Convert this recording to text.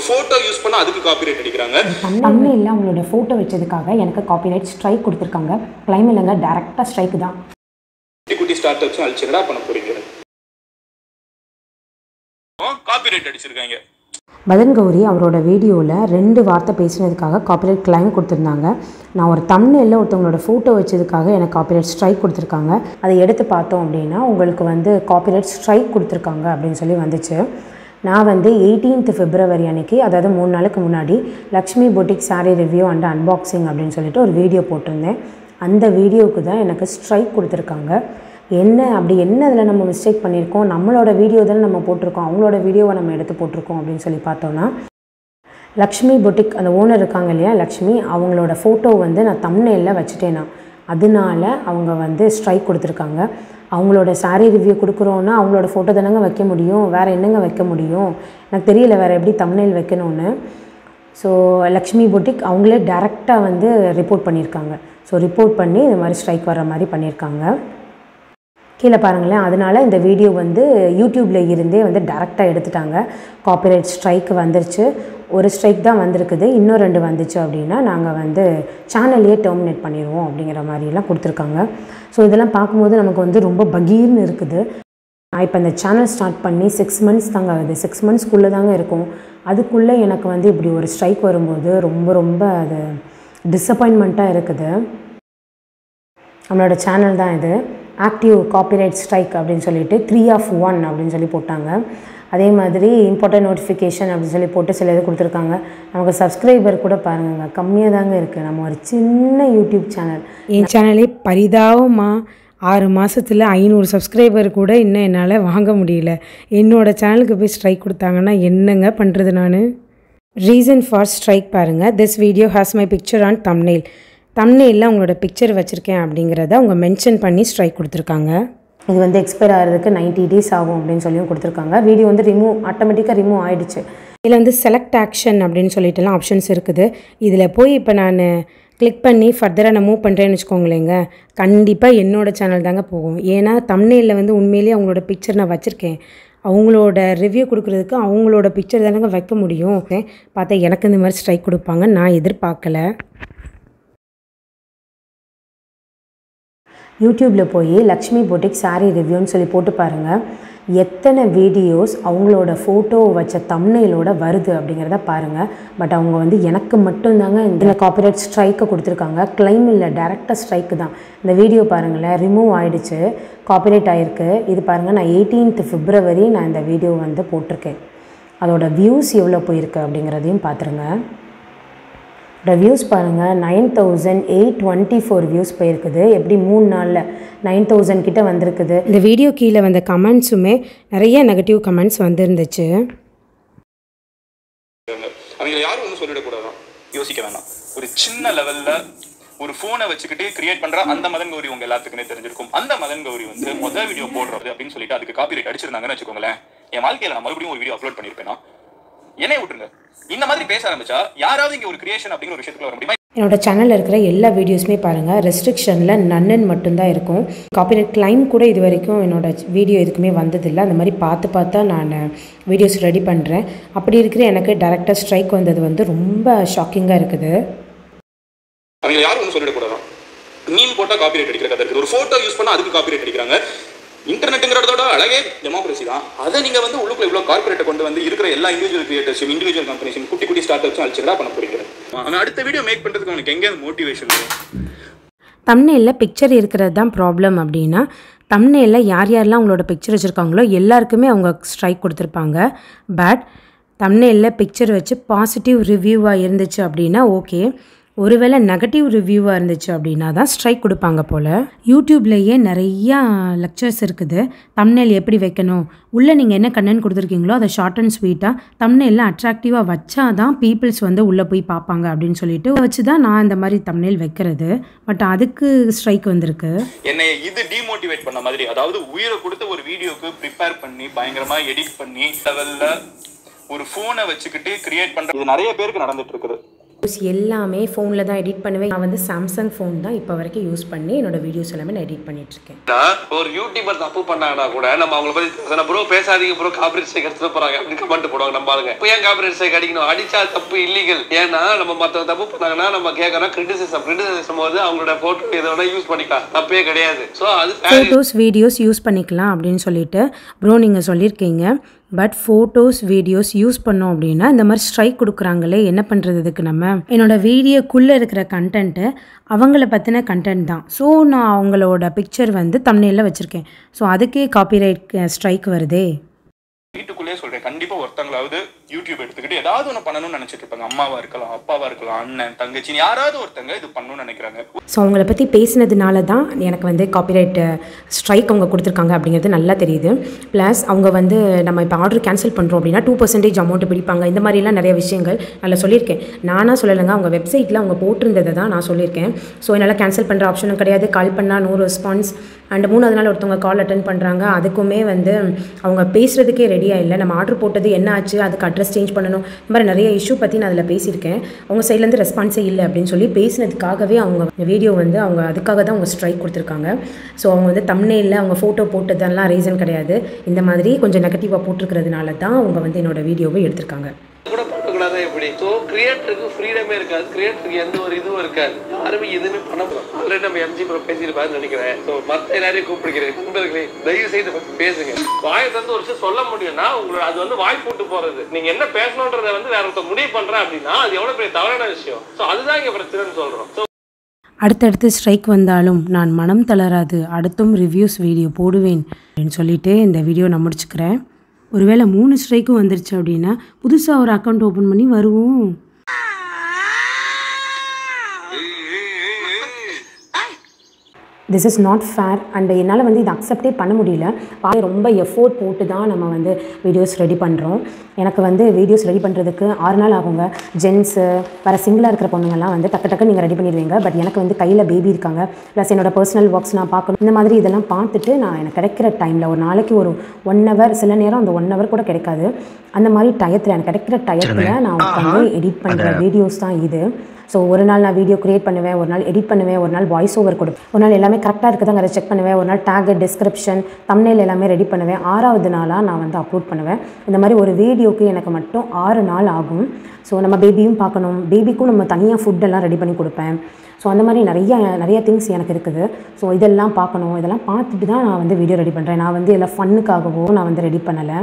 ஒரு photo use பண்ணா அதுக்கு காப்பிரைட் அடிக்கிறாங்க. தம்ப்நெயில்ல அவங்களோட போட்டோ வச்சதுக்காக எனக்கு காப்பிரைட் ஸ்ட்ரைக் கொடுத்துருக்காங்க. கிளைம் இல்லைங்க, டைரக்டா ஸ்ட்ரைக் தான். குட்டி ஸ்டார்ட் அப்ஸ் அழிச்சிரடா பண்ண போறீங்க. காப்பிரைட் அடிச்சிருக்காங்க. மதன் கௌரி அவரோட வீடியோவில் 2 வார்த்தை பேசினதுக்காக காப்பிரைட் கிளைம் கொடுத்துருந்தாங்க. நான் ஒரு தம்ப்நெயில்ல ஒருத்தவங்களோட ஃபோட்டோ வச்சதுக்காக எனக்கு காப்பிரைட் ஸ்ட்ரைக் கொடுத்துருக்காங்க. அதை எடுத்து பார்த்தோம் அப்படின்னா உங்களுக்கு காப்பிரைட் ஸ்ட்ரைக் கொடுத்துருக்காங்க அப்படின்னு சொல்லி வந்துச்சு. நான் 18th February அன்றைக்கி, அதாவது 3 நாளுக்கு முன்னாடி Lakshmi boutique sari review and unboxing அப்படின்னு சொல்லிட்டு ஒரு வீடியோ போட்டிருந்தேன். அந்த வீடியோவுக்கு தான் எனக்கு ஸ்ட்ரைக் கொடுத்துருக்காங்க. என்ன அதில் நம்ம மிஸ்டேக் பண்ணியிருக்கோம், நம்மளோட வீடியோ தானே நம்ம போட்டிருக்கோம், அவங்களோட வீடியோவை நம்ம எடுத்து போட்டிருக்கோம் அப்படின்னு சொல்லி பார்த்தோன்னா, லக்ஷ்மி பொட்டிக் அந்த ஓனர் இருக்காங்க இல்லையா லக்ஷ்மி, அவங்களோட ஃபோட்டோ நான் தம்ப்நெயில்ல வச்சுட்டேன்னா அதனால அவங்க ஸ்ட்ரைக் கொடுத்துருக்காங்க. அவங்களோட சாரீ ரிவ்யூ கொடுக்குறோன்னா அவங்களோட ஃபோட்டோ தானங்க வைக்க முடியும், வேறு என்னங்க வைக்க முடியும், எனக்கு தெரியல வேறு எப்படி தம்ப்நெயில் வைக்கணும்னு. ஸோ லக்ஷ்மி பொட்டிக் அவங்களே டைரெக்டாக ரிப்போர்ட் பண்ணியிருக்காங்க. ஸோ ரிப்போர்ட் பண்ணி இந்த மாதிரி ஸ்ட்ரைக் வர மாதிரி பண்ணியிருக்காங்க. கீழே பாருங்களேன். அதனால் இந்த வீடியோ யூடியூப்பில் இருந்தே டைரெக்டாக எடுத்துட்டாங்க. காப்பிரைட் ஸ்ட்ரைக் வந்துருச்சு. ஒரு ஸ்ட்ரைக் தான் வந்திருக்குது, இன்னும் 2 வந்துச்சு அப்படின்னா நாங்கள் சேனல்லையே டெர்மினேட் பண்ணிடுவோம் அப்படிங்கிற மாதிரிலாம் கொடுத்துருக்காங்க. ஸோ இதெல்லாம் பார்க்கும்போது நமக்கு ரொம்ப பகீர்னு இருக்குது. நான் இப்போ இந்த சேனல் ஸ்டார்ட் பண்ணி 6 months தாங்க ஆகுது. 6 monthsக்குள்ளே தாங்க இருக்கும். அதுக்குள்ளே எனக்கு இப்படி ஒரு ஸ்ட்ரைக் வரும்போது ரொம்ப அது டிஸப்பாயின்மெண்ட்டாக இருக்குது. நம்மளோட சேனல் தான் இது. ஆக்டிவ் காப்பிரைட் ஸ்ட்ரைக் அப்படின்னு சொல்லிட்டு 3 of 1 அப்படின்னு சொல்லி போட்டாங்க. அதே மாதிரி இம்பார்ட்டன்ட் நோட்டிஃபிகேஷன் அப்படின்னு சொல்லி போட்டு சில இது கொடுத்துருக்காங்க. நமக்கு சப்ஸ்கிரைபர் கூட பாருங்க கம்மியாக தாங்க இருக்குது. நம்ம ஒரு சின்ன யூடியூப் சேனல். என் சேனலே பரிதாபமாக 6 மாதத்தில் 500 சப்ஸ்கிரைபர் கூட இன்னும் என்னால் வாங்க முடியல. என்னோடய சேனலுக்கு போய் ஸ்ட்ரைக் கொடுத்தாங்கன்னா என்னங்க பண்ணுறது நான்? ரீசன் ஃபார் ஸ்ட்ரைக் பாருங்கள். This video has my picture on thumbnail. தம்ப்நெயில்ல அவங்களோட பிக்சர் வச்சுருக்கேன் அப்படிங்கிறத அவங்க மென்ஷன் பண்ணி ஸ்ட்ரைக் கொடுத்துருக்காங்க. இது எக்ஸ்பயர் ஆகிறதுக்கு 90 days ஆகும் அப்படின்னு சொல்லியும் கொடுத்துருக்காங்க. வீடியோ ஆட்டோமேட்டிக்காக ரிமூவ் ஆகிடுச்சு. இதில் செலக்ட் ஆக்ஷன் அப்படின்னு சொல்லிட்டுலாம் ஆப்ஷன்ஸ் இருக்குது. இதில் போய் இப்போ நான் கிளிக் பண்ணி ஃபர்தராக நான் மூவ் பண்ணுறேன்னு வச்சுக்கோங்களேங்க, கண்டிப்பாக என்னோடய சேனல் தாங்க போகும். ஏன்னா தம்ப்நெயில்ல உண்மையிலேயே அவங்களோட பிக்சர் நான் வச்சுருக்கேன். அவங்களோட ரிவ்யூ கொடுக்குறதுக்கு அவங்களோட பிக்சர் தானங்க வைக்க முடியும். பார்த்தா எனக்கு இந்த மாதிரி ஸ்ட்ரைக் கொடுப்பாங்க நான் எதிர்பார்க்கல. யூடியூப்பில் போய் லக்ஷ்மி பொட்டிக் சாரீ ரிவ்யூன்னு சொல்லி போட்டு பாருங்கள். எத்தனை வீடியோஸ் அவங்களோட ஃபோட்டோ வச்ச தம்ப்நெயிலோட வருது அப்படிங்கிறத பாருங்கள். பட் அவங்க எனக்கு மட்டும்தாங்க இதில் காப்பிரைட் ஸ்ட்ரைக்கை கொடுத்துருக்காங்க. கிளைம் இல்லை, டைரெக்டாக ஸ்ட்ரைக்கு தான். இந்த வீடியோ பாருங்களேன், ரிமூவ் ஆகிடுச்சு, காப்பிரைட் ஆகிருக்கு. இது பாருங்கள், நான் 18th February நான் இந்த வீடியோ போட்டிருக்கேன். அதோட வியூஸ் எவ்வளோ போயிருக்கு அப்படிங்கிறதையும் பார்த்துருங்க. வியூஸ் பாருங்கள், 9824 வியூஸ் போயிருக்குது. எப்படி 3 நாளில் 9000 கிட்ட வந்திருக்குது. இந்த வீடியோ கீழே வந்த கமெண்ட்ஸுமே நிறைய நெகட்டிவ் கமெண்ட்ஸ் வந்துருந்துச்சு. அவங்க யாரும் ஒன்றும் சொல்லிடக்கூடாதான், யோசிக்க வேணாம். ஒரு சின்ன லெவலில் ஒரு ஃபோனை வச்சுக்கிட்டு கிரியேட் பண்ணுற அந்த மதன் கௌரி உங்கள் எல்லாத்துக்குமே தெரிஞ்சிருக்கும். அந்த மதன் கௌரி முதல் வீடியோ போடுறது அப்படின்னு சொல்லிட்டு அதுக்கு காப்பிரைட் அடிச்சிருந்தாங்கன்னு வச்சுக்கோங்களேன். என் வாழ்க்கையில் நான் மறுபடியும் ஒரு வீடியோ அப்லோட் பண்ணியிருப்பேன்னா என்னை விட்டுருங்க. இந்த மாதிரி பேச ஆரம்பிச்சா யாராவது இங்கே ஒரு கிரியேஷன் அப்படிங்கிற ஒரு விஷயத்துக்கு வர முடியுமா? என்னோட சேனலில் இருக்கிற எல்லா வீடியோஸுமே பாருங்கள், ரெஸ்ட்ரிக்ஷனில் நன்னு மட்டும்தான் இருக்கும். காப்பிரைட் கிளைம் கூட இது வரைக்கும் என்னோட வீடியோ எதுக்குமே வந்ததில்லை. அந்த மாதிரி பார்த்து நான் வீடியோஸ் ரெடி பண்ணுறேன். அப்படி இருக்கிற எனக்கு டைரெக்டாக ஸ்ட்ரைக் வந்தது ரொம்ப ஷாக்கிங்காக இருக்குது. அவங்க யாரும் ஒன்றும் சொல்லிடக்கூடாதான், மீன் போட்டால் காப்பிரைட் அடிக்கிற கதை இருக்குது. ஒரு ஃபோட்டோ யூஸ் பண்ணால் அதுக்கு காப்பிரைட் அடிக்கிறாங்க. இன்டர்நெட்டுங்கிறதோட அழகே டெமோக்ரஸி தான். அதை நீங்கள் உள்ளுக்குள்ள இவ்வளோ கார்பரேட்டை கொண்டு இருக்கிற எல்லா இண்டிவிஜுவல் கிரியேட்டர்ஸும் இண்டிவிஜுவல் கம்பெனிஸும் குட்டி ஸ்டார்ட் அப்ஸும் அழிச்சிடா பண்ண போறீங்க. அடுத்த வீடியோ மேக் பண்ணுறதுக்கு அவனுக்கு எங்கேயாவது மோட்டிவேஷன் இருக்கும். தம்ப்நெயில்ல பிக்சர் இருக்கிறது தான் ப்ராப்ளம் அப்படின்னா, தம்ப்நெயில்ல யாரெல்லாம் அவங்களோட பிக்சர் வச்சுருக்காங்களோ எல்லாருக்குமே அவங்க ஸ்ட்ரைக் கொடுத்துருப்பாங்க. பட் தம்ப்நெயில்ல பிக்சர் வச்சு பாசிட்டிவ் ரிவ்யூவாக இருந்துச்சு அப்படின்னா ஓகே. ஒருவேளை நெகட்டிவ் ரிவ்யூவாக இருந்துச்சு அப்படின்னா தான் ஸ்ட்ரைக் கொடுப்பாங்க போல். யூடியூப்லேயே நிறையா லெக்சர்ஸ் இருக்குது. தம்ப்நெயில் எப்படி வைக்கணும், உள்ளே நீங்கள் என்ன கண்டென்ட் கொடுத்துருக்கீங்களோ அதை ஷார்ட் அண்ட் ஸ்வீட்டாக தம்ப்நெயிலில் அட்ராக்டிவாக வச்சா தான் பீப்புள்ஸ் உள்ளே போய் பார்ப்பாங்க அப்படின்னு சொல்லிட்டு வச்சு தான் நான் இந்த மாதிரி தம்ப்நெயில் வைக்கிறது. பட் அதுக்கு ஸ்ட்ரைக் வந்திருக்கு. என்னை இது டிமோட்டிவேட் பண்ண மாதிரி, அதாவது உயிரை கொடுத்த ஒரு வீடியோக்கு ப்ரிப்பேர் பண்ணி பயங்கரமாக எடிட் பண்ணி லெவலில் ஒரு ஃபோனை வச்சுக்கிட்டு கிரியேட் பண்ணுற இது நிறைய பேருக்கு நடந்துட்டு இருக்குது. எல்லாமே ஃபோனில் தான் எடிட் பண்ணுவேன். நான் வந்து சாம்சங் ஃபோன் தான் இப்போ வரைக்கும் யூஸ் பண்ணி என்னோடய வீடியோஸ் எல்லாமே நான் எடிட் பண்ணிகிட்ருக்கேன். ஒரு யூடியூபர் தப்பு பண்ணாங்கன்னா கூட நம்ம அவங்கள பற்றி ப்ரோ பேசாதீங்க ப்ரோ காப்பிரைட் ஸ்ட்ரைக் எடுத்துட்டு போகிறாங்க அப்படின்னு கமெண்ட் போடுவாங்க. நம்ம ஆளுங்க இப்போ ஏன் காப்பிரைட் ஸ்ட்ரைக் அடிக்கணும்? அடிச்சா தப்பு இல்லீகல். ஏன்னா நம்ம மற்ற தப்பு பண்ணாங்கன்னா நம்ம கேட்கறோம் கிரிட்டிசிசம் போது அவங்களோட ஃபோட்டோ இதோட யூஸ் பண்ணிக்கலாம், தப்பே கிடையாது. ஸோ அது ஃபோட்டோஸ் வீடியோஸ் யூஸ் பண்ணிக்கலாம் அப்படின்னு சொல்லிட்டு ப்ரோ நீங்கள் சொல்லியிருக்கீங்க. பட் ஃபோட்டோஸ் வீடியோஸ் யூஸ் பண்ணோம் அப்படின்னா இந்த மாதிரி ஸ்ட்ரைக் கொடுக்குறாங்களே, என்ன பண்ணுறது? இதுக்கு நம்ம என்னோடய வீடியோக்குள்ளே இருக்கிற கண்டென்ட்டு அவங்கள பற்றின கண்டென்ட் தான். ஸோ நான் அவங்களோட பிக்சர் வந்து தம்ப்நெயில்ல வச்சுருக்கேன். ஸோ அதுக்கே காப்பிரைட் ஸ்ட்ரைக் வருதே. வீட்டுக்குள்ளேயே சொல்றேன், கண்டிப்பா ஒருத்தங்களாவது யூடியூப் எடுத்துக்கிட்டு ஏதாவது ஒன்று பண்ணணும்னு நினைச்சிட்டு இருப்பாங்க. அம்மாவா இருக்கலாம், அப்பாவா இருக்கலாம், அண்ணன் தங்கச்சி, யாராவது ஒருத்தங்க இது பண்ணணும்னு நினைக்கிறாங்க. ஸோ அவங்கள பற்றி பேசினதுனால தான் எனக்கு வந்து காப்பிரைட் ஸ்ட்ரைக் அவங்க கொடுத்துருக்காங்க அப்படிங்கிறது நல்லா தெரியுது. ப்ளஸ் அவங்க வந்து நம்ம இப்போ ஆர்டர் கேன்சல் பண்ணுறோம் அப்படின்னா 2% அமௌண்ட் பிடிப்பாங்க. இந்த மாதிரிலாம் நிறைய விஷயங்கள் அதில் சொல்லியிருக்கேன். நானாக சொல்லலைங்க, அவங்க வெப்சைட்டில் அவங்க போட்டிருந்ததை தான் நான் சொல்லியிருக்கேன். ஸோ என்னால் கேன்சல் பண்ணுற ஆப்ஷனும் கிடையாது. கால் பண்ணால் நோ ரெஸ்பான்ஸ். அண்ட் 3வது நாள் ஒருத்தவங்க கால் அட்டன் பண்ணுறாங்க, அதுக்குமே வந்து அவங்க பேசுகிறதுக்கே ரெடியாக இல்லை. நம்ம ஆர்டர் போட்டது என்ன ஆச்சு, அதுக்கு அட்ரஸ் சேஞ்ச் பண்ணணும், இந்த மாதிரி நிறைய இஷ்யூ பற்றி நான் அதில் பேசியிருக்கேன். அவங்க சைட்லேருந்து ரெஸ்பான்ஸே இல்லை அப்படின்னு சொல்லி பேசினதுக்காகவே அவங்க வீடியோ வந்து அவங்க அதுக்காக தான் அவங்க ஸ்ட்ரைக் கொடுத்துருக்காங்க. ஸோ அவங்க வந்து தம்ப்நெயில்ல அவங்க ஃபோட்டோ போட்டதெல்லாம் ரீசன் கிடையாது. இந்த மாதிரி கொஞ்சம் நெகட்டிவாக போட்டிருக்கிறதுனால தான் அவங்க வந்து என்னோடய வீடியோவை எடுத்திருக்காங்க. கூட போட்டுக்கூடாது எப்படி? ஸோ கிரியேட்டருக்கு ஃப்ரீடமே இருக்காது, கிரியேட்டருக்கு எந்த ஒரு இதுவும் இருக்காது, யாருமே எதுவுமே பண்ண முடியும். ஆல்ரெடி நம்ம எம்ஜி ப்ரோ பேசியிருப்பாருன்னு நினைக்கிறேன். ஸோ மற்ற எல்லாரையும் கூப்பிடுக்கிறேன், நண்பர்களே தயவு செய்து பேசுங்க. வாயை தந்து ஒரு விஷயம் சொல்ல முடியும்னா உங்களோட அது வந்து வாய் போட்டு போறது. நீங்க என்ன பேசணுன்றதை வந்து வேற ஒருத்தர் முடிவு பண்றேன் அப்படின்னா அது எவ்வளவு பெரிய தவறான விஷயம். ஸோ அதுதான் இங்க பிரச்சனைன்னு சொல்றோம். அடுத்தடுத்து ஸ்ட்ரைக் வந்தாலும் நான் மனம் தளராது, அடுத்தும் ரிவ்யூஸ் வீடியோ போடுவேன் அப்படின்னு சொல்லிட்டு இந்த வீடியோ நான் முடிச்சுக்கிறேன். ஒருவேளை 3 ஸ்ட்ரைக்கும் வந்துருச்சு அப்படின்னா புதுசாக ஒரு அக்கௌண்ட் ஓப்பன் பண்ணி வருவோம். This is not fair. And என்னால் வந்து இதை அக்செப்டே பண்ண முடியல. ரொம்ப எஃபோர்ட் போட்டு தான் நம்ம வந்து வீடியோஸ் ரெடி பண்ணுறோம். எனக்கு வந்து வீடியோஸ் ரெடி பண்ணுறதுக்கு 6 நாள் ஆகுங்க. ஜென்ஸு வேறு சிங்கிளாக இருக்கிற பொண்ணுங்கள்லாம் வந்து டக்கு நீங்கள் ரெடி பண்ணிடுவீங்க. பட் எனக்கு வந்து கையில் பேபி இருக்காங்க, ப்ளஸ் என்னோடய பர்சனல் ஒர்க்ஸ் நான் பார்க்கணும். இந்த மாதிரி இதெல்லாம் பார்த்துட்டு நான் எனக்கு கிடைக்கிற டைமில் ஒரு நாளைக்கு ஒரு 1 ஹவர், சில நேரம் அந்த 1 ஹவர் கூட கிடைக்காது. அந்த மாதிரி டயத்தில் எனக்கு கிடைக்கிற டயத்தில் நான் உட்காந்து எடிட் பண்ணுற வீடியோஸ் தான் இது. ஸோ ஒரு நாள் நான் வீடியோ க்ரியேட் பண்ணுவேன், ஒரு நாள் எடிட் பண்ணுவேன், ஒரு நாள் வாய்ஸ் ஓவர் கொடுப்பேன், ஒரு நாள் எல்லாமே கரெக்டாக இருக்குதாங்க அதை செக் பண்ணுவேன், ஒரு நாள் டேக், டிஸ்கிரிப்ஷன், தம்ப்நெயில் எல்லாமே ரெடி பண்ணுவேன். 6வது நாளாக நான் வந்து அப்லோட் பண்ணுவேன். இந்த மாதிரி ஒரு வீடியோக்கு எனக்கு மட்டும் 6 நாள் ஆகும். ஸோ நம்ம பேபியும் பார்க்கணும், பேபிக்கும் நம்ம தனியாக ஃபுட்டெல்லாம் ரெடி பண்ணி கொடுப்பேன். ஸோ அந்த மாதிரி நிறைய திங்ஸ் எனக்கு இருக்குது. ஸோ இதெல்லாம் பார்க்கணும். இதெல்லாம் பார்த்துட்டு தான் நான் வந்து வீடியோ ரெடி பண்ணுறேன். நான் வந்து எல்லாம் ஃபன்னுக்காகவோ நான் வந்து ரெடி பண்ணலை.